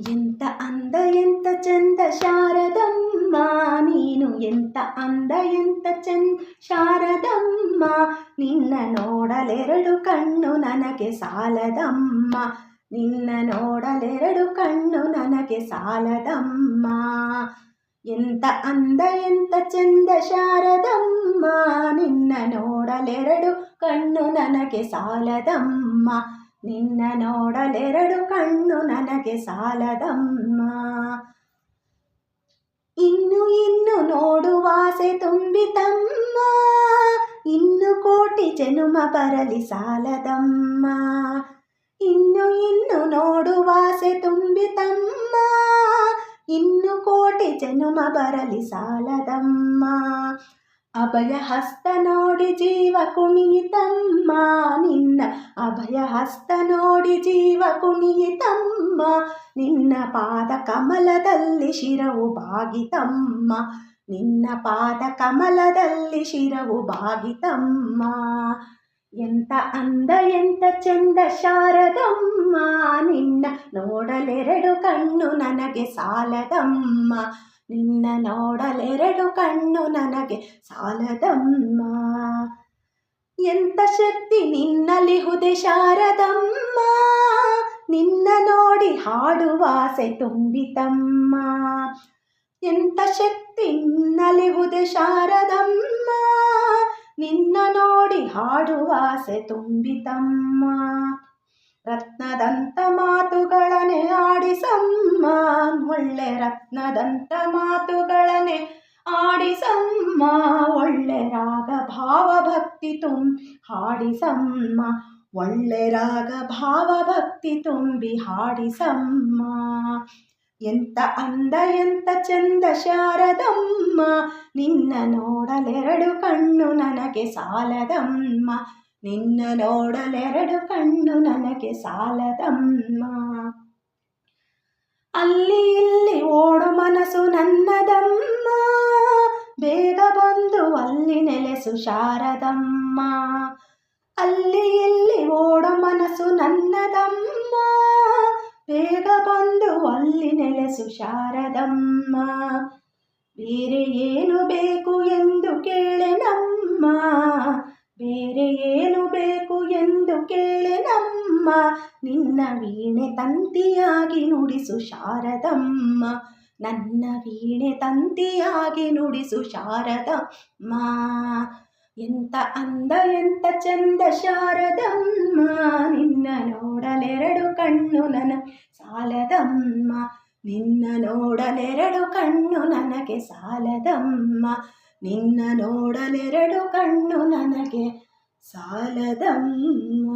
ಎಂತ ಅಂದ ಎಂತ ಚಂದ ಶಾರದಮ್ಮ ನೀನು, ಎಂತ ಅಂದ ಎಂತ ಚಂದ ಶಾರದಮ್ಮ, ನಿನ್ನ ನೋಡಲೆರಡು ಕಣ್ಣು ನನಗೆ ಸಾಲದಮ್ಮ, ನಿನ್ನ ನೋಡಲೆರಡು ಕಣ್ಣು ನನಗೆ ಸಾಲದಮ್ಮ. ಎಂತ ಅಂದ ಎಂತ ಚಂದ ಶಾರದಮ್ಮ, ನಿನ್ನ ನೋಡಲೆರಡು ಕಣ್ಣು ನನಗೆ ಸಾಲದಮ್ಮ, ನಿನ್ನ ನೋಡಲೆರಡು ಕಣ್ಣು ನನಗೆ ಸಾಲದಮ್ಮ. ಇನ್ನು ಇನ್ನು ನೋಡುವಾಸೆ ತುಂಬಿತಮ್ಮ, ಇನ್ನು ಕೋಟಿ ಜನುಮ ಬರಲಿ ಸಾಲದಮ್ಮ, ಇನ್ನು ಇನ್ನು ನೋಡುವಾಸೆ ತುಂಬಿತಮ್ಮ, ಇನ್ನು ಕೋಟಿ ಜನುಮ ಬರಲಿ ಸಾಲದಮ್ಮ. ಅಭಯ ಹಸ್ತ ನೋಡಿ ಜೀವ ಕುಣಿಯಿತಮ್ಮ, ನಿನ್ನ ಅಭಯ ಹಸ್ತ ನೋಡಿ ಜೀವ ಕುಣಿಯಿತಮ್ಮ, ನಿನ್ನ ಪಾದ ಕಮಲದಲ್ಲಿ ಶಿರವು ಬಾಗಿತಮ್ಮ, ನಿನ್ನ ಪಾದ ಕಮಲದಲ್ಲಿ ಶಿರವು ಬಾಗಿತಮ್ಮ. ಎಂತ ಅಂದ ಎಂತ ಚಂದ ಶಾರದಮ್ಮ, ನಿನ್ನ ನೋಡಲೆರಡು ಕಣ್ಣು ನನಗೆ ಸಾಲದಮ್ಮ, ನಿನ್ನ ನೋಡಲೆರಡು ಕಣ್ಣು ನನಗೆ ಸಾಲದಮ್ಮ. ಎಂತ ಶಕ್ತಿ ನಿನ್ನಲಿಹುದೆ ಶಾರದಮ್ಮ, ನಿನ್ನ ನೋಡಿ ಹಾಡುವಾಸೆ ತುಂಬಿತಮ್ಮ, ಎಂತ ಶಕ್ತಿ ನಿನ್ನಲಿಹುದೆ ಶಾರದಮ್ಮ, ನಿನ್ನ ನೋಡಿ ಹಾಡುವಾಸೆ ತುಂಬಿತಮ್ಮ. ರತ್ನದಂತ ಮಾತುಗಳನೆ ಆಡಿಸಮ್ಮ, ಒಳ್ಳೆ ರತ್ನದಂತ ಮಾತುಗಳನೆ ಆಡಿಸಮ್ಮ, ಒಳ್ಳೆ ರಾಗ ಭಾವ ಭಕ್ತಿ ತುಂಬಿ ಹಾಡಿಸಮ್ಮ, ಒಳ್ಳೆ ರಾಗ ಭಾವ ಭಕ್ತಿ ತುಂಬಿ ಹಾಡಿಸಮ್ಮ. ಎಂತ ಅಂದ ಎಂತ ಚಂದ ಶಾರದಮ್ಮ, ನಿನ್ನ ನೋಡಲೆರಡು ಕಣ್ಣು ನನಗೆ ಸಾಲದಮ್ಮ, ನಿನ್ನ ನೋಡಲೆರಡು ಕಣ್ಣು ನನಗೆ ಸಾಲದಮ್ಮ. ಅಲ್ಲಿ ಇಲ್ಲಿ ಓಡು ಮನಸ್ಸು ನನ್ನದಮ್ಮ, ಬೇಗ ಬಂದು ಅಲ್ಲಿ ನೆಲೆಸು ಶಾರದಮ್ಮ, ಅಲ್ಲಿ ಇಲ್ಲಿ ಓಡು ಮನಸ್ಸು ನನ್ನದಮ್ಮ, ಬೇಗ ಬಂದು ಅಲ್ಲಿ ನೆಲೆಸು ಶಾರದಮ್ಮ. ಬೇರೆ ಏನು ಬೇಕು ಎಂದು ಕೇಳೆನಮ್ಮ, ಬೇರೆ ಏನು ಬೇಕು ಎಂದು ಕೇಳೆನಮ್ಮ, ನಿನ್ನ ವೀಣೆ ತಂತಿಯಾಗಿ ನುಡಿಸು ಶಾರದಮ್ಮ, ನನ್ನ ವೀಣೆ ತಂತಿಯಾಗಿ ನುಡಿಸು ಶಾರದಮ್ಮ. ಎಂತ ಅಂದ ಎಂತ ಚಂದ ಶಾರದಮ್ಮ, ನಿನ್ನ ನೋಡಲೆರಡು ಕಣ್ಣು ನನಗೆ ಸಾಲದಮ್ಮ, ನಿನ್ನ ನೋಡಲೆರಡು ಕಣ್ಣು ನನಗೆ ಸಾಲದಮ್ಮ, ನಿನ್ನ ನೋಡಲೆರಡು ಕಣ್ಣು ನನಗೆ ಸಾಲದಮ್ಮ.